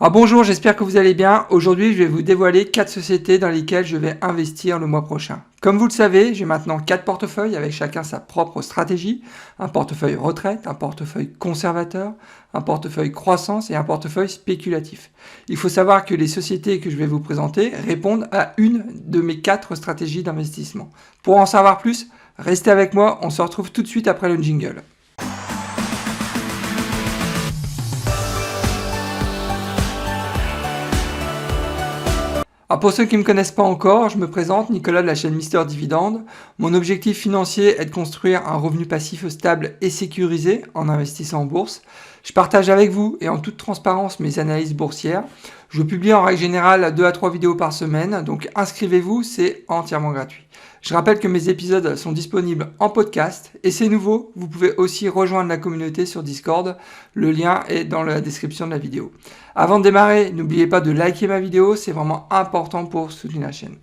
Bonjour, j'espère que vous allez bien. Aujourd'hui, je vais vous dévoiler 4 sociétés dans lesquelles je vais investir le mois prochain. Comme vous le savez, j'ai maintenant 4 portefeuilles avec chacun sa propre stratégie. Un portefeuille retraite, un portefeuille conservateur, un portefeuille croissance et un portefeuille spéculatif. Il faut savoir que les sociétés que je vais vous présenter répondent à une de mes 4 stratégies d'investissement. Pour en savoir plus, restez avec moi, on se retrouve tout de suite après le jingle. Pour ceux qui ne me connaissent pas encore, je me présente, Nicolas de la chaîne Mister Dividende. Mon objectif financier est de construire un revenu passif stable et sécurisé en investissant en bourse. Je partage avec vous et en toute transparence mes analyses boursières. Je publie en règle générale 2 à 3 vidéos par semaine, donc inscrivez-vous, c'est entièrement gratuit. Je rappelle que mes épisodes sont disponibles en podcast et c'est nouveau, vous pouvez aussi rejoindre la communauté sur Discord, le lien est dans la description de la vidéo. Avant de démarrer, n'oubliez pas de liker ma vidéo, c'est vraiment important pour soutenir la chaîne.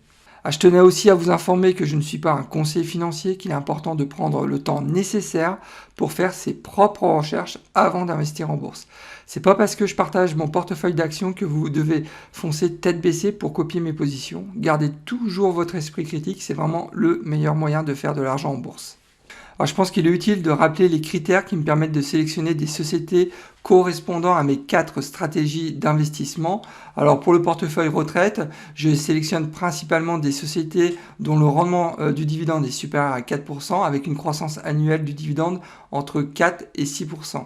Je tenais aussi à vous informer que je ne suis pas un conseiller financier, qu'il est important de prendre le temps nécessaire pour faire ses propres recherches avant d'investir en bourse. C'est pas parce que je partage mon portefeuille d'actions que vous devez foncer tête baissée pour copier mes positions. Gardez toujours votre esprit critique, c'est vraiment le meilleur moyen de faire de l'argent en bourse. Je pense qu'il est utile de rappeler les critères qui me permettent de sélectionner des sociétés correspondant à mes 4 stratégies d'investissement. Alors pour le portefeuille retraite, je sélectionne principalement des sociétés dont le rendement du dividende est supérieur à 4% avec une croissance annuelle du dividende entre 4 et 6%.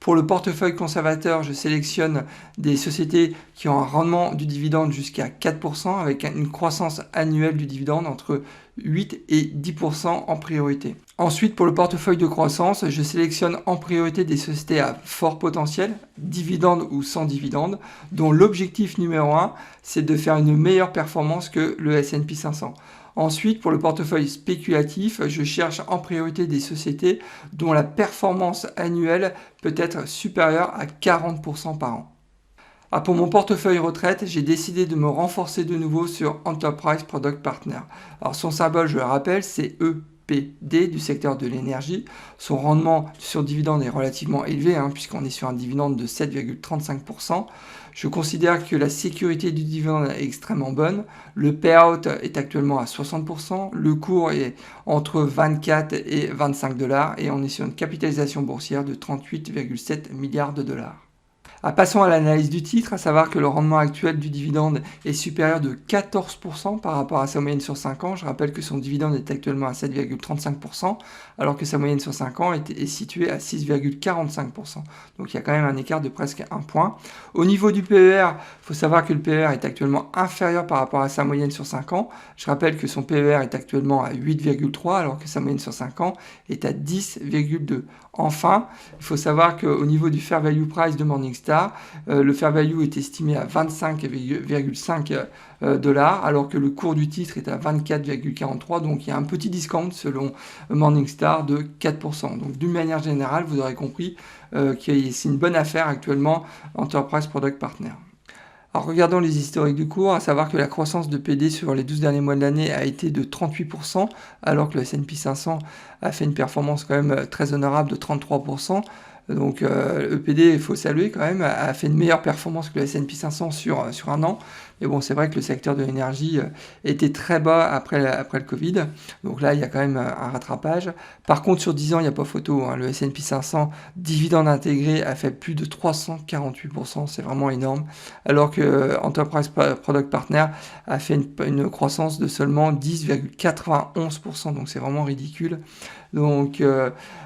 Pour le portefeuille conservateur, je sélectionne des sociétés qui ont un rendement du dividende jusqu'à 4% avec une croissance annuelle du dividende entre 8 et 10% en priorité. Ensuite, pour le portefeuille de croissance, je sélectionne en priorité des sociétés à fort potentiel, dividende ou sans dividende, dont l'objectif numéro 1, c'est de faire une meilleure performance que le S&P 500. Ensuite, pour le portefeuille spéculatif, je cherche en priorité des sociétés dont la performance annuelle peut être supérieure à 40% par an. Pour mon portefeuille retraite, j'ai décidé de me renforcer de nouveau sur Enterprise Product Partner. Alors son symbole, je le rappelle, c'est EPD du secteur de l'énergie. Son rendement sur dividende est relativement élevé, puisqu'on est sur un dividende de 7,35%. Je considère que la sécurité du dividende est extrêmement bonne. Le payout est actuellement à 60%. Le cours est entre 24 et 25 $ et on est sur une capitalisation boursière de 38,7 milliards de dollars. Passons à l'analyse du titre, à savoir que le rendement actuel du dividende est supérieur de 14% par rapport à sa moyenne sur 5 ans. Je rappelle que son dividende est actuellement à 7,35%, alors que sa moyenne sur 5 ans est située à 6,45%. Donc il y a quand même un écart de presque 1 point. Au niveau du PER, il faut savoir que le PER est actuellement inférieur par rapport à sa moyenne sur 5 ans. Je rappelle que son PER est actuellement à 8,3, alors que sa moyenne sur 5 ans est à 10,2. Enfin, il faut savoir qu'au niveau du Fair Value Price de Morningstar, le Fair Value est estimé à 25,5 $, alors que le cours du titre est à 24,43. Donc il y a un petit discount selon Morningstar de 4%. Donc d'une manière générale, vous aurez compris que c'est une bonne affaire actuellement Enterprise Product Partner. Alors regardons les historiques du cours, à savoir que la croissance de PD sur les 12 derniers mois de l'année a été de 38%, alors que le S&P 500 a fait une performance quand même très honorable de 33%. Donc EPD, il faut saluer quand même, a fait une meilleure performance que le S&P 500 sur un an. Mais bon, c'est vrai que le secteur de l'énergie était très bas après le Covid. Donc là, il y a quand même un rattrapage. Par contre, sur 10 ans, il n'y a pas photo. Le S&P 500, dividende intégré, a fait plus de 348%. C'est vraiment énorme. Alors que Enterprise Product Partner a fait une croissance de seulement 10,91%. Donc c'est vraiment ridicule. Donc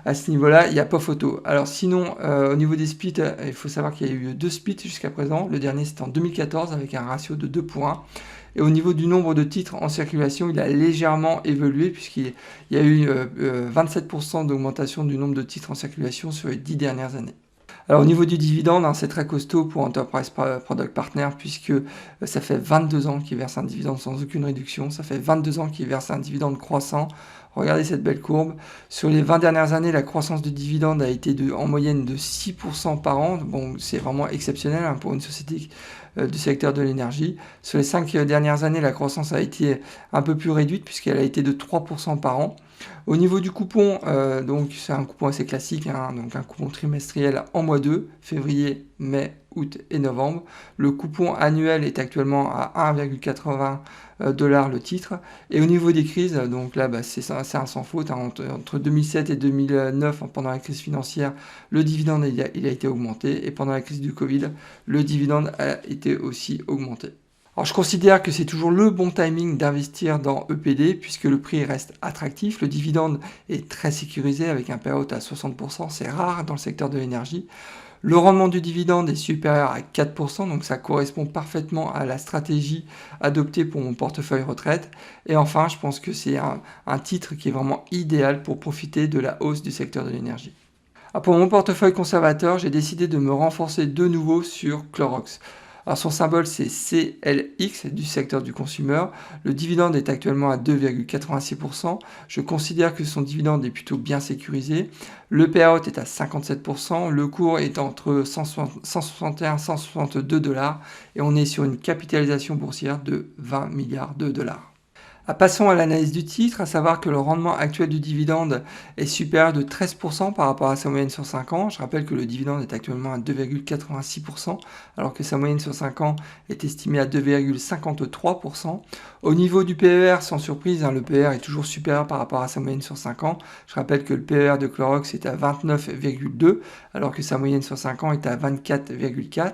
à ce niveau-là, il n'y a pas photo. Alors sinon, au niveau des splits, il faut savoir qu'il y a eu 2 splits jusqu'à présent. Le dernier, c'était en 2014 avec un ratio de 2 pour 1. Et au niveau du nombre de titres en circulation, il a légèrement évolué puisqu'il y a eu 27% d'augmentation du nombre de titres en circulation sur les 10 dernières années. Alors au niveau du dividende, c'est très costaud pour Enterprise Product Partner puisque ça fait 22 ans qu'il verse un dividende sans aucune réduction, ça fait 22 ans qu'il verse un dividende croissant. Regardez cette belle courbe. Sur les 20 dernières années, la croissance de dividende a été en moyenne de 6% par an. Bon, c'est vraiment exceptionnel pour une société du secteur de l'énergie. Sur les 5 dernières années, la croissance a été un peu plus réduite puisqu'elle a été de 3% par an. Au niveau du coupon, donc c'est un coupon assez classique, donc un coupon trimestriel en mois 2, février, mai, août et novembre. Le coupon annuel est actuellement à 1,80 $ le titre. Et au niveau des crises, donc là c'est un sans faute, hein, entre 2007 et 2009, pendant la crise financière, le dividende il a été augmenté, et pendant la crise du Covid, le dividende a été aussi augmenté. Alors, je considère que c'est toujours le bon timing d'investir dans EPD puisque le prix reste attractif, le dividende est très sécurisé avec un payout à 60%, c'est rare dans le secteur de l'énergie. Le rendement du dividende est supérieur à 4%, donc ça correspond parfaitement à la stratégie adoptée pour mon portefeuille retraite. Et enfin, je pense que c'est un titre qui est vraiment idéal pour profiter de la hausse du secteur de l'énergie. Pour mon portefeuille conservateur, j'ai décidé de me renforcer de nouveau sur Clorox. Alors son symbole c'est CLX du secteur du consumer. Le dividende est actuellement à 2,86%. Je considère que son dividende est plutôt bien sécurisé. Le payout est à 57%. Le cours est entre 161 et 162 $. Et on est sur une capitalisation boursière de 20 milliards de dollars. Passons à l'analyse du titre, à savoir que le rendement actuel du dividende est supérieur de 13% par rapport à sa moyenne sur 5 ans. Je rappelle que le dividende est actuellement à 2,86%, alors que sa moyenne sur 5 ans est estimée à 2,53%. Au niveau du PER, sans surprise, le PER est toujours supérieur par rapport à sa moyenne sur 5 ans. Je rappelle que le PER de Clorox est à 29,2, alors que sa moyenne sur 5 ans est à 24,4.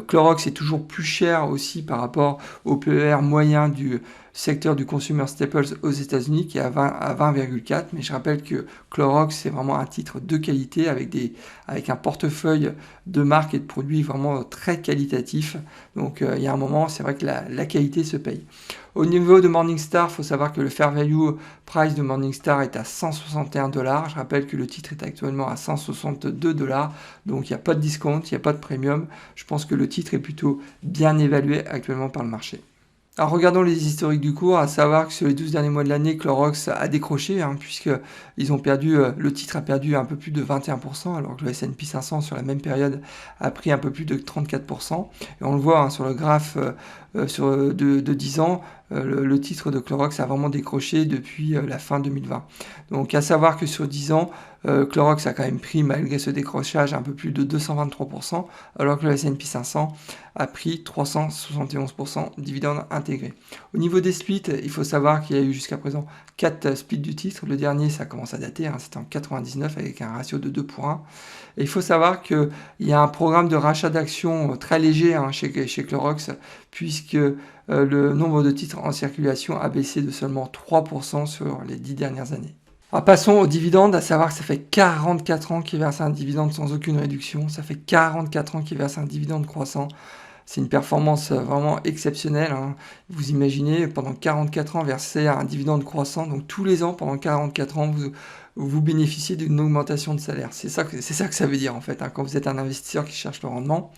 Clorox est toujours plus cher aussi par rapport au PER moyen du secteur du consumer staples aux États-Unis qui est à 20,4. Mais je rappelle que Clorox c'est vraiment un titre de qualité avec un portefeuille de marques et de produits vraiment très qualitatif. Donc il y a un moment, c'est vrai que la qualité se paye. Au niveau de Morningstar, il faut savoir que le fair value price de Morningstar est à 161 $. Je rappelle que le titre est actuellement à 162 $. Donc il n'y a pas de discount, il n'y a pas de premium. Je pense que le titre est plutôt bien évalué actuellement par le marché. Alors regardons les historiques du cours, à savoir que sur les 12 derniers mois de l'année, Clorox a décroché, puisque le titre a perdu un peu plus de 21%, alors que le S&P 500 sur la même période a pris un peu plus de 34%. Et on le voit sur le graphe de 10 ans, le titre de Clorox a vraiment décroché depuis la fin 2020. Donc à savoir que sur 10 ans, Clorox a quand même pris, malgré ce décrochage, un peu plus de 223%, alors que le S&P 500 a pris 371% dividende intégré. Au niveau des splits, il faut savoir qu'il y a eu jusqu'à présent 4 splits du titre. Le dernier, ça commence à dater, c'était en 99 avec un ratio de 2 pour 1. Et il faut savoir qu'il y a un programme de rachat d'actions très léger chez Clorox, puisque le nombre de titres en circulation a baissé de seulement 3% sur les 10 dernières années. Alors passons aux dividendes, à savoir que ça fait 44 ans qu'il verse un dividende sans aucune réduction, ça fait 44 ans qu'il verse un dividende croissant. C'est une performance vraiment exceptionnelle. Vous imaginez, pendant 44 ans, verser un dividende croissant, donc tous les ans, pendant 44 ans, vous bénéficiez d'une augmentation de salaire. C'est ça que ça veut dire en fait, quand vous êtes un investisseur qui cherche le rendement.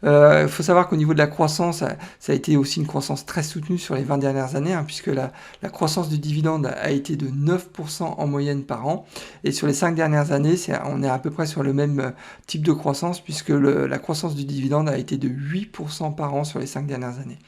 Il faut savoir qu'au niveau de la croissance, ça a été aussi une croissance très soutenue sur les 20 dernières années, puisque la croissance du dividende a été de 9% en moyenne par an. Et sur les 5 dernières années, on est à peu près sur le même type de croissance, puisque la croissance du dividende a été de 8% par an sur les 5 dernières années.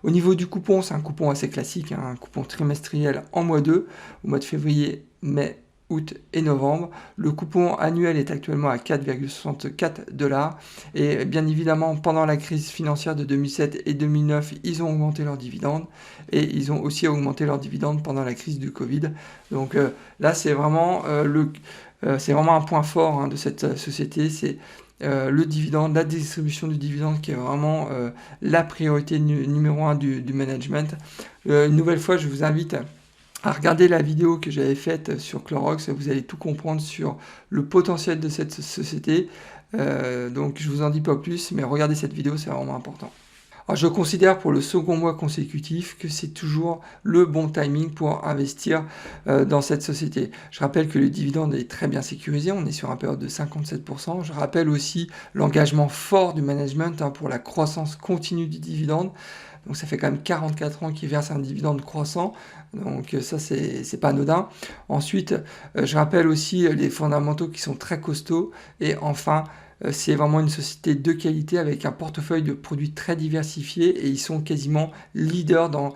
Au niveau du coupon, c'est un coupon assez classique, un coupon trimestriel en mois 2, au mois de février, mai, août et novembre. Le coupon annuel est actuellement à 4,64 $. Et bien évidemment, pendant la crise financière de 2007 et 2009, ils ont augmenté leurs dividendes. Et ils ont aussi augmenté leurs dividendes pendant la crise du Covid. Donc là, c'est vraiment un point fort de cette société. C'est le dividende, la distribution du dividende qui est vraiment la priorité numéro 1 du management. Une nouvelle fois, je vous invite à regarder la vidéo que j'avais faite sur Clorox, vous allez tout comprendre sur le potentiel de cette société. Donc je vous en dis pas plus, mais regardez cette vidéo, c'est vraiment important. Alors, je considère pour le second mois consécutif que c'est toujours le bon timing pour investir dans cette société. Je rappelle que le dividende est très bien sécurisé, on est sur un période de 57%. Je rappelle aussi l'engagement fort du management pour la croissance continue du dividende. Donc ça fait quand même 44 ans qu'ils versent un dividende croissant, donc ça c'est pas anodin. Ensuite, je rappelle aussi les fondamentaux qui sont très costauds. Et enfin, c'est vraiment une société de qualité avec un portefeuille de produits très diversifié et ils sont quasiment leaders dans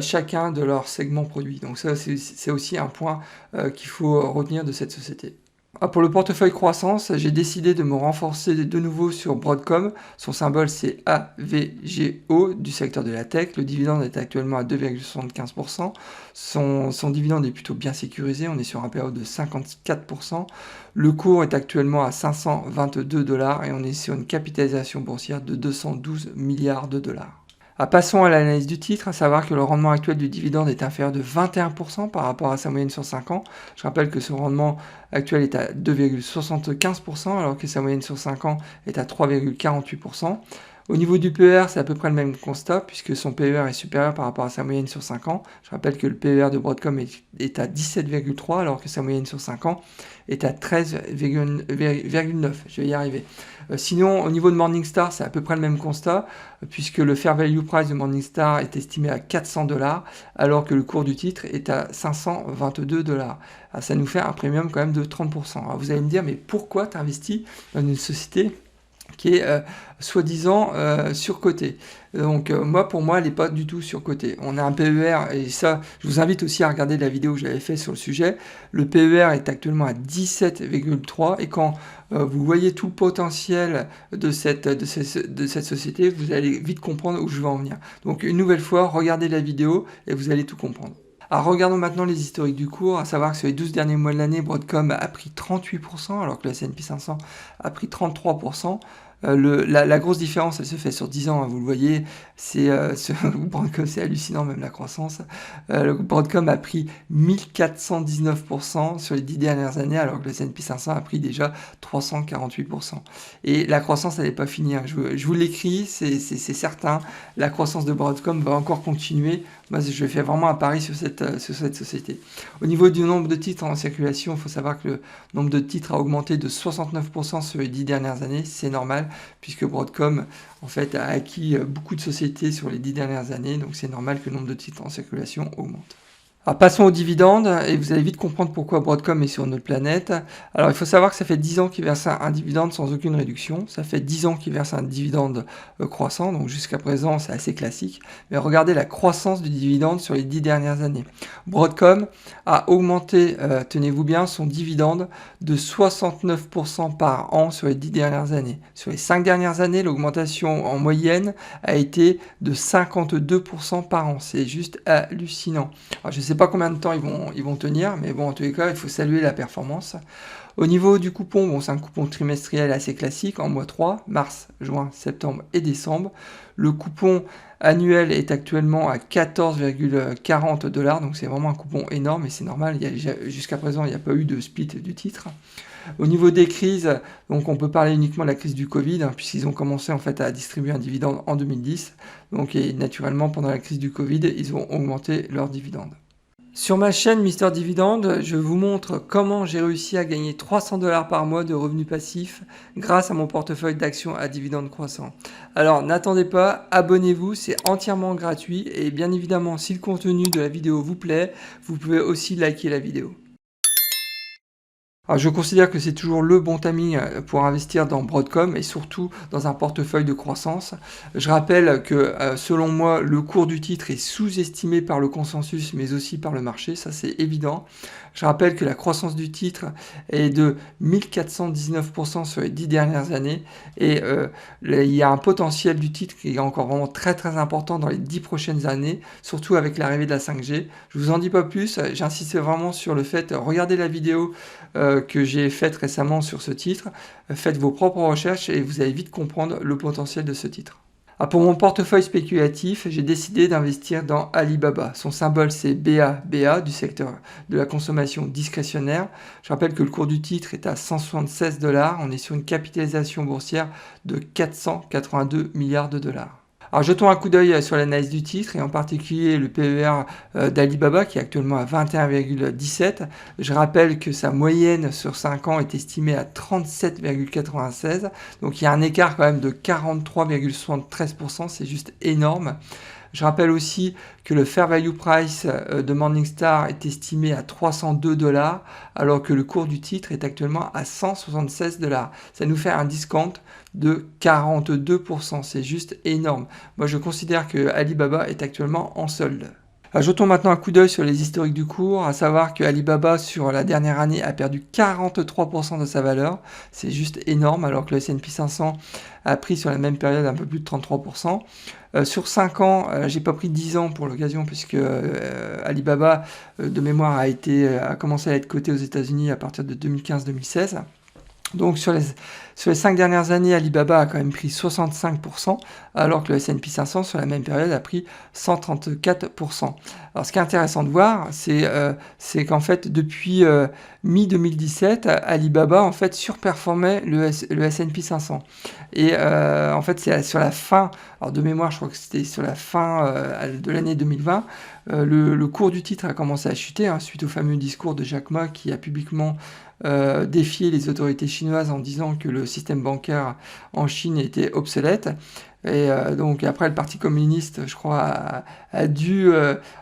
chacun de leurs segments produits. Donc ça c'est aussi un point qu'il faut retenir de cette société. Ah, pour le portefeuille croissance, j'ai décidé de me renforcer de nouveau sur Broadcom. Son symbole, c'est AVGO du secteur de la tech. Le dividende est actuellement à 2,75%. Son dividende est plutôt bien sécurisé. On est sur un PAO de 54%. Le cours est actuellement à 522 dollars et on est sur une capitalisation boursière de 212 milliards de dollars. Passons à l'analyse du titre, à savoir que le rendement actuel du dividende est inférieur de 21% par rapport à sa moyenne sur 5 ans. Je rappelle que son rendement actuel est à 2,75% alors que sa moyenne sur 5 ans est à 3,48%. Au niveau du PER, c'est à peu près le même constat puisque son PER est supérieur par rapport à sa moyenne sur 5 ans. Je rappelle que le PER de Broadcom est à 17,3 alors que sa moyenne sur 5 ans est à 13,9. Je vais y arriver. Sinon, au niveau de Morningstar, c'est à peu près le même constat puisque le fair value price de Morningstar est estimé à 400 dollars alors que le cours du titre est à 522 dollars. Ça nous fait un premium quand même de 30%. Alors vous allez me dire, mais pourquoi tu investis dans une société qui est soi-disant surcotée. Donc pour moi, elle n'est pas du tout surcotée. On a un PER, et ça, je vous invite aussi à regarder la vidéo que j'avais faite sur le sujet. Le PER est actuellement à 17,3 et quand vous voyez tout le potentiel de cette société, vous allez vite comprendre où je veux en venir. Donc une nouvelle fois, regardez la vidéo et vous allez tout comprendre. Alors regardons maintenant les historiques du cours, à savoir que sur les 12 derniers mois de l'année, Broadcom a pris 38%, alors que le S&P 500 a pris 33%. La grosse différence, elle se fait sur 10 ans, hein, vous le voyez, Broadcom, c'est hallucinant, même la croissance. Broadcom a pris 1419% sur les 10 dernières années, alors que le S&P 500 a pris déjà 348%. Et la croissance, elle n'est pas finie, hein. Je vous l'écris, c'est certain, la croissance de Broadcom va encore continuer. Moi, je fais vraiment un pari sur cette société. Au niveau du nombre de titres en circulation, il faut savoir que le nombre de titres a augmenté de 69% sur les 10 dernières années. C'est normal, puisque Broadcom, en fait, a acquis beaucoup de sociétés sur les 10 dernières années. Donc, c'est normal que le nombre de titres en circulation augmente. Alors passons aux dividendes, et vous allez vite comprendre pourquoi Broadcom est sur notre planète. Alors il faut savoir que ça fait 10 ans qu'il verse un dividende sans aucune réduction, ça fait 10 ans qu'il verse un dividende croissant, donc jusqu'à présent c'est assez classique. Mais regardez la croissance du dividende sur les 10 dernières années. Broadcom a augmenté, tenez-vous bien, son dividende de 69% par an sur les 10 dernières années. Sur les 5 dernières années, l'augmentation en moyenne a été de 52% par an, c'est juste hallucinant. Alors, je ne sais pas combien de temps ils vont tenir, mais bon, en tous les cas, il faut saluer la performance. Au niveau du coupon, bon, c'est un coupon trimestriel assez classique en mois 3, mars, juin, septembre et décembre. Le coupon annuel est actuellement à 14,40 dollars, donc c'est vraiment un coupon énorme et c'est normal. Jusqu'à présent, il n'y a pas eu de split du titre. Au niveau des crises, donc on peut parler uniquement de la crise du Covid, hein, puisqu'ils ont commencé en fait à distribuer un dividende en 2010. Donc et naturellement, pendant la crise du Covid, ils ont augmenté leurs dividendes. Sur ma chaîne Mister Dividende, je vous montre comment j'ai réussi à gagner 300 dollars par mois de revenus passifs grâce à mon portefeuille d'actions à dividendes croissants. Alors n'attendez pas, abonnez-vous, c'est entièrement gratuit et bien évidemment si le contenu de la vidéo vous plaît, vous pouvez aussi liker la vidéo. Alors, je considère que c'est toujours le bon timing pour investir dans Broadcom et surtout dans un portefeuille de croissance. Je rappelle que selon moi, le cours du titre est sous-estimé par le consensus mais aussi par le marché, ça c'est évident. Je rappelle que la croissance du titre est de 1419% sur les 10 dernières années et il y a un potentiel du titre qui est encore vraiment très très important dans les 10 prochaines années, surtout avec l'arrivée de la 5G. Je vous en dis pas plus, j'insiste vraiment sur le fait, regardez la vidéo que j'ai faite récemment sur ce titre, faites vos propres recherches et vous allez vite comprendre le potentiel de ce titre. Pour mon portefeuille spéculatif, j'ai décidé d'investir dans Alibaba. Son symbole c'est BABA du secteur de la consommation discrétionnaire. Je rappelle que le cours du titre est à 176 dollars. On est sur une capitalisation boursière de 482 milliards de dollars. Alors jetons un coup d'œil sur l'analyse du titre et en particulier le PER d'Alibaba qui est actuellement à 21,17. Je rappelle que sa moyenne sur 5 ans est estimée à 37,96. Donc il y a un écart quand même de 43,73%, c'est juste énorme. Je rappelle aussi que le fair value price de Morningstar est estimé à 302 dollars alors que le cours du titre est actuellement à 176 dollars. Ça nous fait un discount de 42%, c'est juste énorme. Moi je considère que Alibaba est actuellement en solde. Jetons maintenant un coup d'œil sur les historiques du cours, à savoir que Alibaba sur la dernière année a perdu 43% de sa valeur, c'est juste énorme, alors que le S&P 500 a pris sur la même période un peu plus de 33%. Sur 5 ans, j'ai pas pris 10 ans pour l'occasion, puisque Alibaba, de mémoire, a commencé à être coté aux États-Unis à partir de 2015-2016. Donc sur les 5 dernières années, Alibaba a quand même pris 65%, alors que le S&P 500 sur la même période a pris 134%. Alors ce qui est intéressant de voir, c'est qu'en fait depuis mi-2017, Alibaba en fait surperformait le S&P 500. Et en fait c'est sur la fin, alors de mémoire je crois que c'était sur la fin de l'année 2020, le cours du titre a commencé à chuter suite au fameux discours de Jack Ma qui a publiquement défier les autorités chinoises en disant que le système bancaire en Chine était obsolète. Et donc après, le Parti communiste, je crois, a dû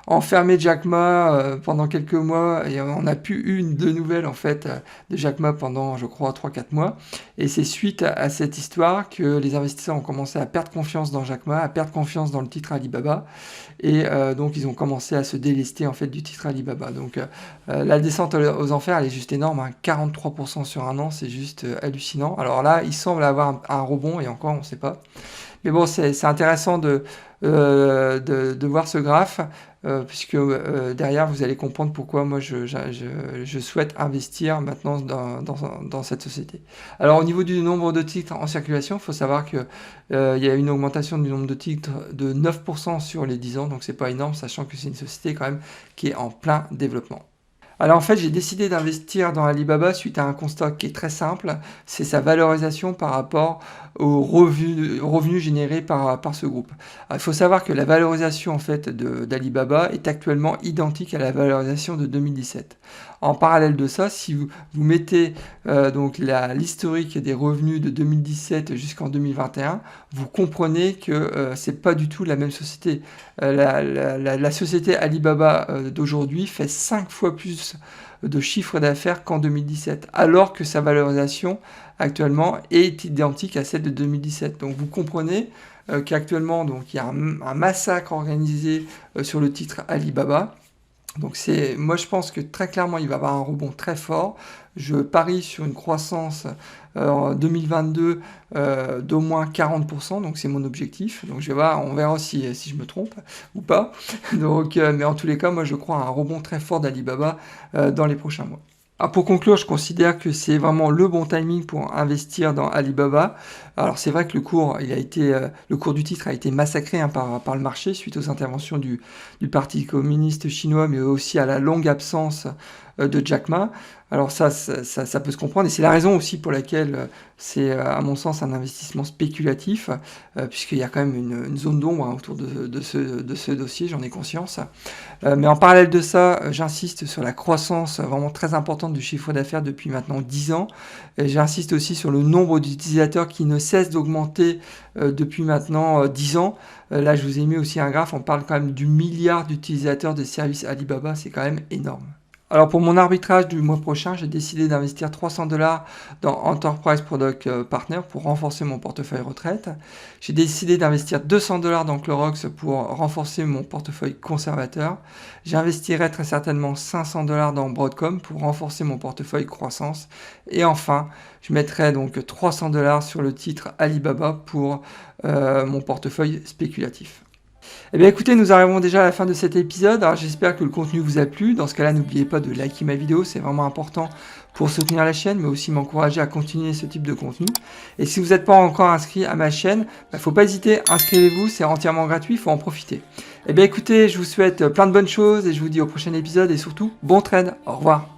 enfermer Jack Ma pendant quelques mois, et on n'a plus eu de nouvelles en fait de Jack Ma pendant, je crois, 3-4 mois. Et c'est suite à cette histoire que les investisseurs ont commencé à perdre confiance dans Jack Ma, à perdre confiance dans le titre Alibaba, et donc ils ont commencé à se délester en fait du titre Alibaba. Donc la descente aux enfers, elle est juste énorme, 43% sur un an, c'est juste hallucinant. Alors là, il semble avoir un rebond, et encore, on ne sait pas. Mais bon, c'est intéressant de voir ce graphe, puisque derrière, vous allez comprendre pourquoi moi je souhaite investir maintenant dans cette société. Alors au niveau du nombre de titres en circulation, il faut savoir qu'il y a une augmentation du nombre de titres de 9% sur les 10 ans, donc c'est pas énorme, sachant que c'est une société quand même qui est en plein développement. Alors en fait, j'ai décidé d'investir dans Alibaba suite à un constat qui est très simple, c'est sa valorisation par rapport aux revenus générés par ce groupe. Alors, il faut savoir que la valorisation en fait d'Alibaba est actuellement identique à la valorisation de 2017. En parallèle de ça, si vous mettez donc l'historique des revenus de 2017 jusqu'en 2021, vous comprenez que c'est pas du tout la même société. La société Alibaba d'aujourd'hui fait 5 fois plus de chiffre d'affaires qu'en 2017, alors que sa valorisation actuellement est identique à celle de 2017. Donc vous comprenez qu'actuellement donc il y a un massacre organisé sur le titre Alibaba. Donc moi je pense que très clairement il va y avoir un rebond très fort. Je parie sur une croissance en 2022 d'au moins 40%, donc c'est mon objectif. Donc je vais voir, on verra si je me trompe ou pas. Donc, mais en tous les cas, moi je crois à un rebond très fort d'Alibaba dans les prochains mois. Alors pour conclure, je considère que c'est vraiment le bon timing pour investir dans Alibaba. Alors c'est vrai que le cours du titre a été massacré par le marché suite aux interventions du Parti communiste chinois, mais aussi à la longue absence de Jack Ma. Alors ça peut se comprendre, et c'est la raison aussi pour laquelle c'est à mon sens un investissement spéculatif, puisqu'il y a quand même une zone d'ombre autour de ce dossier, j'en ai conscience. Mais en parallèle de ça, j'insiste sur la croissance vraiment très importante du chiffre d'affaires depuis maintenant 10 ans. Et j'insiste aussi sur le nombre d'utilisateurs qui ne cesse d'augmenter depuis maintenant 10 ans. Là, je vous ai mis aussi un graphe, on parle quand même du milliard d'utilisateurs des services Alibaba, c'est quand même énorme. Alors pour mon arbitrage du mois prochain, j'ai décidé d'investir $300 dans Enterprise Product Partner pour renforcer mon portefeuille retraite. J'ai décidé d'investir $200 dans Clorox pour renforcer mon portefeuille conservateur. J'investirai très certainement $500 dans Broadcom pour renforcer mon portefeuille croissance. Et enfin, je mettrai donc $300 sur le titre Alibaba pour mon portefeuille spéculatif. Eh bien écoutez, nous arrivons déjà à la fin de cet épisode. Alors j'espère que le contenu vous a plu. Dans ce cas-là, n'oubliez pas de liker ma vidéo, c'est vraiment important pour soutenir la chaîne, mais aussi m'encourager à continuer ce type de contenu. Et si vous n'êtes pas encore inscrit à ma chaîne, faut pas hésiter, inscrivez-vous, c'est entièrement gratuit, il faut en profiter. Eh bien écoutez, je vous souhaite plein de bonnes choses et je vous dis au prochain épisode et surtout, bon trade, au revoir.